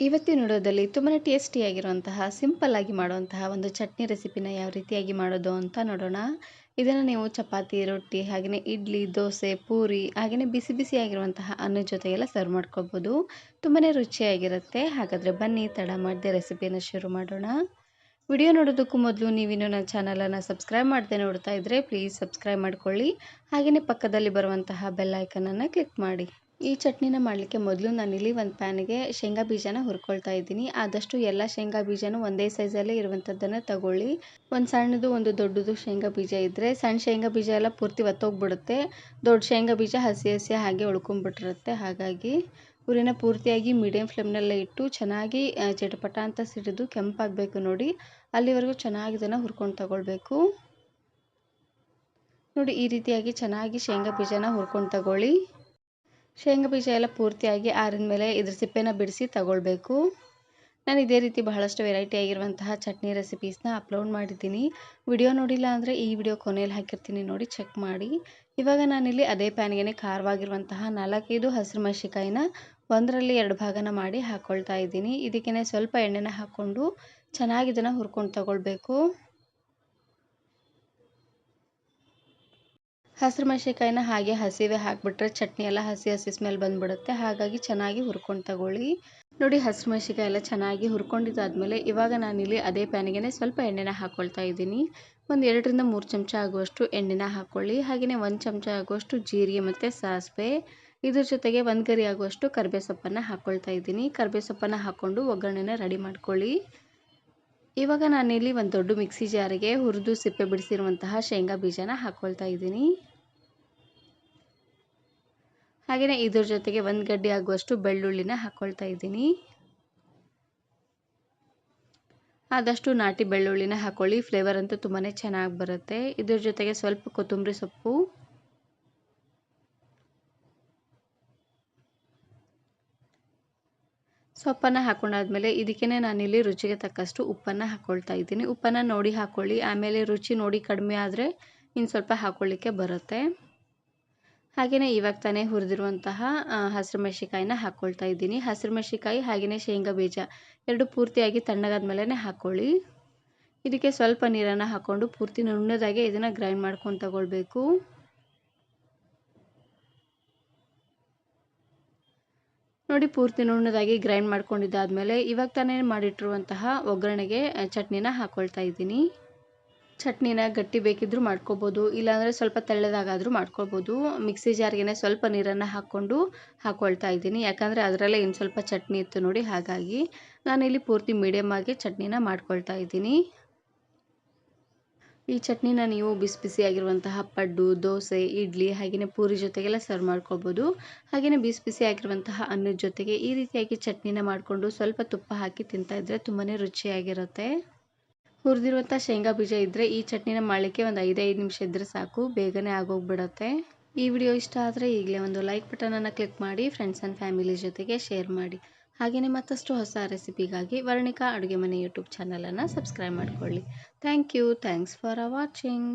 ಇವತ್ತಿನ ವಿಡಿಯೋದಲ್ಲಿ ತುಂಬಾ ಟೇಸ್ಟಿಯಾಗಿರುವಂತಹ ಸಿಂಪಲ್ ಆಗಿ ಮಾಡುವಂತಹ ಒಂದು ಚಟ್ನಿ ರೆಸಿಪಿನ ಯಾವ ರೀತಿಯಾಗಿ ಮಾಡೋದು ಅಂತ ನೋಡೋಣ. ಇದನ್ನು ನೀವು ಚಪಾತಿ, ರೊಟ್ಟಿ, ಹಾಗೆಯೇ ಇಡ್ಲಿ, ದೋಸೆ, ಪೂರಿ, ಹಾಗೆಯೇ ಬಿಸಿ ಬಿಸಿಯಾಗಿರುವಂತಹ ಅನ್ನದ ಜೊತೆಗೆಲ್ಲ ಸರ್ವ್ ಮಾಡ್ಕೋಬೋದು. ತುಂಬಾ ರುಚಿಯಾಗಿರುತ್ತೆ. ಹಾಗಾದರೆ ಬನ್ನಿ ತಡ ಮಾಡದೆ ರೆಸಿಪಿಯನ್ನು ಶುರು ಮಾಡೋಣ. ವಿಡಿಯೋ ನೋಡೋದಕ್ಕೂ ಮೊದಲು ನೀವಿನ್ನೂ ನನ್ನ ಚಾನಲನ್ನು ಸಬ್ಸ್ಕ್ರೈಬ್ ಮಾಡದೆ ನೋಡ್ತಾ ಇದ್ದರೆ ಪ್ಲೀಸ್ ಸಬ್ಸ್ಕ್ರೈಬ್ ಮಾಡ್ಕೊಳ್ಳಿ. ಹಾಗೆಯೇ ಪಕ್ಕದಲ್ಲಿ ಬರುವಂತಹ ಬೆಲ್ ಐಕನನ್ನು ಕ್ಲಿಕ್ ಮಾಡಿ. ಈ ಚಟ್ನಿನ ಮಾಡಲಿಕ್ಕೆ ಮೊದಲು ನಾನಿಲ್ಲಿ ಒಂದು ಪ್ಯಾನಿಗೆ ಶೇಂಗಾ ಬೀಜನ ಹುರ್ಕೊಳ್ತಾ ಇದ್ದೀನಿ. ಆದಷ್ಟು ಎಲ್ಲ ಶೇಂಗಾ ಬೀಜನೂ ಒಂದೇ ಸೈಜಲ್ಲೇ ಇರುವಂಥದ್ದನ್ನು ತಗೊಳ್ಳಿ. ಒಂದು ಸಣ್ಣದು ಒಂದು ದೊಡ್ಡದು ಶೇಂಗಾ ಬೀಜ ಇದ್ದರೆ ಸಣ್ಣ ಶೇಂಗಾ ಬೀಜ ಎಲ್ಲ ಪೂರ್ತಿ ಒತ್ತೋಗ್ಬಿಡುತ್ತೆ. ದೊಡ್ಡ ಶೇಂಗಾ ಬೀಜ ಹಸಿ ಹಸಿ ಹಾಗೆ ಉಳ್ಕೊಂಡ್ಬಿಟ್ಟಿರುತ್ತೆ. ಹಾಗಾಗಿ ಉರಿನ ಪೂರ್ತಿಯಾಗಿ ಮೀಡಿಯಂ ಫ್ಲೇಮ್ನಲ್ಲೇ ಇಟ್ಟು ಚೆನ್ನಾಗಿ ಚಟಪಟ ಅಂತ ಸಿಡಿದು ಕೆಂಪಾಗಬೇಕು ನೋಡಿ. ಅಲ್ಲಿವರೆಗೂ ಚೆನ್ನಾಗಿ ಇದನ್ನು ಹುರ್ಕೊಂಡು ತಗೊಳ್ಬೇಕು. ನೋಡಿ, ಈ ರೀತಿಯಾಗಿ ಚೆನ್ನಾಗಿ ಶೇಂಗಾ ಬೀಜನ ಹುರ್ಕೊಂಡು ತಗೊಳ್ಳಿ. ಶೇಂಗಾ ಬೀಜ ಎಲ್ಲ ಪೂರ್ತಿಯಾಗಿ ಆರಿದ ಮೇಲೆ ಇದ್ರ ಸಿಪ್ಪೆನ ಬಿಡಿಸಿ ತಗೊಳ್ಬೇಕು. ನಾನು ಇದೇ ರೀತಿ ಬಹಳಷ್ಟು ವೆರೈಟಿ ಆಗಿರುವಂತಹ ಚಟ್ನಿ ರೆಸಿಪೀಸ್ನ ಅಪ್ಲೋಡ್ ಮಾಡಿದ್ದೀನಿ. ವಿಡಿಯೋ ನೋಡಿಲ್ಲ ಅಂದರೆ ಈ ವಿಡಿಯೋ ಕೊನೆಯಲ್ಲಿ ಹಾಕಿರ್ತೀನಿ, ನೋಡಿ ಚೆಕ್ ಮಾಡಿ. ಇವಾಗ ನಾನಿಲ್ಲಿ ಅದೇ ಪ್ಯಾನ್ಗೆ ಖಾರವಾಗಿರುವಂತಹ 4-5 ಹಸಿರು ಮೆಣಸಿಕಾಯಿನ 1ರಲ್ಲಿ 2 ಭಾಗನ ಮಾಡಿ ಹಾಕ್ಕೊಳ್ತಾ ಇದ್ದೀನಿ. ಇದಕ್ಕೇ ಸ್ವಲ್ಪ ಎಣ್ಣೆನ ಹಾಕ್ಕೊಂಡು ಚೆನ್ನಾಗಿ ಇದನ್ನು ಹುರ್ಕೊಂಡು ತಗೊಳ್ಬೇಕು. ಹಸಿರು ಮೆಣಸಿಕಾಯಿನ ಹಾಗೆ ಹಸಿವೆ ಹಾಕಿಬಿಟ್ರೆ ಚಟ್ನಿ ಎಲ್ಲ ಹಸಿ ಹಸಿ ಸ್ಮೆಲ್ ಬಂದುಬಿಡುತ್ತೆ. ಹಾಗಾಗಿ ಚೆನ್ನಾಗಿ ಹುರ್ಕೊಂಡು ತಗೊಳ್ಳಿ. ನೋಡಿ, ಹಸಿರು ಮೆಣಸಿಕಾಯಿ ಎಲ್ಲ ಚೆನ್ನಾಗಿ ಹುರ್ಕೊಂಡಿದ್ದಾದಮೇಲೆ ಇವಾಗ ನಾನಿಲ್ಲಿ ಅದೇ ಪ್ಯಾನಿಗೆ ಸ್ವಲ್ಪ ಎಣ್ಣೆನ ಹಾಕ್ಕೊಳ್ತಾ ಇದ್ದೀನಿ. ಒಂದು 2ರಿಂದ 3 ಚಮಚ ಆಗುವಷ್ಟು ಎಣ್ಣೆನ ಹಾಕ್ಕೊಳ್ಳಿ. ಹಾಗೆಯೇ 1 ಚಮಚ ಆಗುವಷ್ಟು ಜೀರಿಗೆ ಮತ್ತು ಸಾಸಿವೆ, ಇದ್ರ ಜೊತೆಗೆ 1 ಗರಿ ಆಗುವಷ್ಟು ಕರಿಬೇವು ಸೊಪ್ಪನ್ನು ಹಾಕ್ಕೊಳ್ತಾ ಇದ್ದೀನಿ. ಕರಿಬೇವು ಸೊಪ್ಪನ್ನು ಹಾಕ್ಕೊಂಡು ಒಗ್ಗರಣೆನ ರೆಡಿ ಮಾಡ್ಕೊಳ್ಳಿ. ಇವಾಗ ನಾನಿಲ್ಲಿ ಒಂದು ದೊಡ್ಡ ಮಿಕ್ಸಿ ಜಾರಿಗೆ ಹುರಿದು ಸಿಪ್ಪೆ ಬಿಡಿಸಿರುವಂತಹ ಶೇಂಗಾ ಬೀಜನ ಹಾಕ್ಕೊಳ್ತಾ ಇದ್ದೀನಿ. ಹಾಗೆಯೇ ಇದ್ರ ಜೊತೆಗೆ 1 ಗಡ್ಡೆ ಆಗುವಷ್ಟು ಬೆಳ್ಳುಳ್ಳಿನ ಹಾಕ್ಕೊಳ್ತಾ ಇದ್ದೀನಿ. ಆದಷ್ಟು ನಾಟಿ ಬೆಳ್ಳುಳ್ಳಿನ ಹಾಕ್ಕೊಳ್ಳಿ, ಫ್ಲೇವರ್ ಅಂತೂ ತುಂಬಾ ಚೆನ್ನಾಗಿ ಬರುತ್ತೆ. ಇದ್ರ ಜೊತೆಗೆ ಸ್ವಲ್ಪ ಕೊತ್ತಂಬರಿ ಸೊಪ್ಪು, ಸೊಪ್ಪನ್ನು ಹಾಕೊಂಡಾದ್ಮೇಲೆ ಇದಕ್ಕೇ ನಾನಿಲ್ಲಿ ರುಚಿಗೆ ತಕ್ಕಷ್ಟು ಉಪ್ಪನ್ನು ಹಾಕ್ಕೊಳ್ತಾ ಇದ್ದೀನಿ. ಉಪ್ಪನ್ನು ನೋಡಿ ಹಾಕ್ಕೊಳ್ಳಿ. ಆಮೇಲೆ ರುಚಿ ನೋಡಿ ಕಡಿಮೆ ಆದರೆ ಇನ್ನು ಸ್ವಲ್ಪ ಹಾಕ್ಕೊಳ್ಳಿಕ್ಕೆ ಬರುತ್ತೆ. ಹಾಗೆಯೇ ಇವಾಗ ತಾನೇ ಹುರಿದಿರುವಂತಹ ಹಸಿರು ಮೆಣಸಿಕಾಯಿನ ಹಾಕ್ಕೊಳ್ತಾ ಇದ್ದೀನಿ. ಹಸಿರು ಮೆಣಸಿಕಾಯಿ ಹಾಗೆಯೇ ಶೇಂಗಾ ಬೀಜ ಎರಡು ಪೂರ್ತಿಯಾಗಿ ತಣ್ಣಗಾದ ಮೇಲೆ ಹಾಕ್ಕೊಳ್ಳಿ. ಇದಕ್ಕೆ ಸ್ವಲ್ಪ ನೀರನ್ನು ಹಾಕ್ಕೊಂಡು ಪೂರ್ತಿ ನುಣ್ಣದಾಗೆ ಇದನ್ನು ಗ್ರೈಂಡ್ ಮಾಡ್ಕೊಂಡು ತಗೊಳ್ಬೇಕು. ನೋಡಿ, ಪೂರ್ತಿ ನುಣ್ಣದಾಗಿ ಗ್ರೈಂಡ್ ಮಾಡ್ಕೊಂಡಿದ್ದಾದಮೇಲೆ ಇವಾಗ ತಾನೇ ಮಾಡಿಟ್ಟಿರುವಂತಹ ಒಗ್ಗರಣೆಗೆ ಚಟ್ನಿನ ಹಾಕ್ಕೊಳ್ತಾ ಇದ್ದೀನಿ. ಚಟ್ನಿನ ಗಟ್ಟಿ ಬೇಕಿದ್ರೂ ಮಾಡ್ಕೋಬೋದು, ಇಲ್ಲಾಂದರೆ ಸ್ವಲ್ಪ ತೆಳ್ಳದಾಗಾದರೂ ಮಾಡ್ಕೋಬೋದು. ಮಿಕ್ಸಿ ಜಾರ್ಗೆ ಸ್ವಲ್ಪ ನೀರನ್ನು ಹಾಕ್ಕೊಳ್ತಾ ಇದ್ದೀನಿ. ಯಾಕಂದರೆ ಅದರಲ್ಲೇ ಇನ್ನು ಸ್ವಲ್ಪ ಚಟ್ನಿ ಇತ್ತು ನೋಡಿ, ಹಾಗಾಗಿ ನಾನಿಲ್ಲಿ ಪೂರ್ತಿ ಮೀಡಿಯಮ್ ಆಗಿ ಚಟ್ನಿನ ಮಾಡ್ಕೊಳ್ತಾ ಇದ್ದೀನಿ. ಈ ಚಟ್ನಿನ ನೀವು ಬಿಸಿ ಬಿಸಿಯಾಗಿರುವಂತಹ ಪಡ್ಡು, ದೋಸೆ, ಇಡ್ಲಿ, ಹಾಗೆಯೇ ಪೂರಿ ಜೊತೆಗೆಲ್ಲ ಸರ್ವ್ ಮಾಡ್ಕೋಬೋದು. ಹಾಗೆಯೇ ಬಿಸಿ ಬಿಸಿಯಾಗಿರುವಂತಹ ಅನ್ನದ ಜೊತೆಗೆ ಈ ರೀತಿಯಾಗಿ ಚಟ್ನಿನ ಮಾಡಿಕೊಂಡು ಸ್ವಲ್ಪ ತುಪ್ಪ ಹಾಕಿ ತಿಂತಾಯಿದ್ರೆ ತುಂಬಾ ರುಚಿಯಾಗಿರುತ್ತೆ. ಹುರಿದಿರುವಂಥ ಶೇಂಗಾ ಬೀಜ ಇದ್ದರೆ ಈ ಚಟ್ನಿನ ಮಾಡಲಿಕ್ಕೆ ಒಂದು 5 ನಿಮಿಷ ಇದ್ದರೆ ಸಾಕು, ಬೇಗನೆ ಆಗೋಗ್ಬಿಡುತ್ತೆ. ಈ ವಿಡಿಯೋ ಇಷ್ಟ ಆದರೆ ಈಗಲೇ ಒಂದು ಲೈಕ್ ಬಟನನ್ನು ಕ್ಲಿಕ್ ಮಾಡಿ, ಫ್ರೆಂಡ್ಸ್ ಆ್ಯಂಡ್ ಫ್ಯಾಮಿಲಿ ಜೊತೆಗೆ ಶೇರ್ ಮಾಡಿ. ಹಾಗೆಯೇ ಮತ್ತಷ್ಟು ಹೊಸ ರೆಸಿಪಿಗಾಗಿ ವರ್ಣಿಕಾ ಅಡುಗೆ ಮನೆ ಯೂಟ್ಯೂಬ್ ಚಾನಲನ್ನು ಸಬ್ಸ್ಕ್ರೈಬ್ ಮಾಡಿಕೊಳ್ಳಿ. Thank you. Thanks for watching.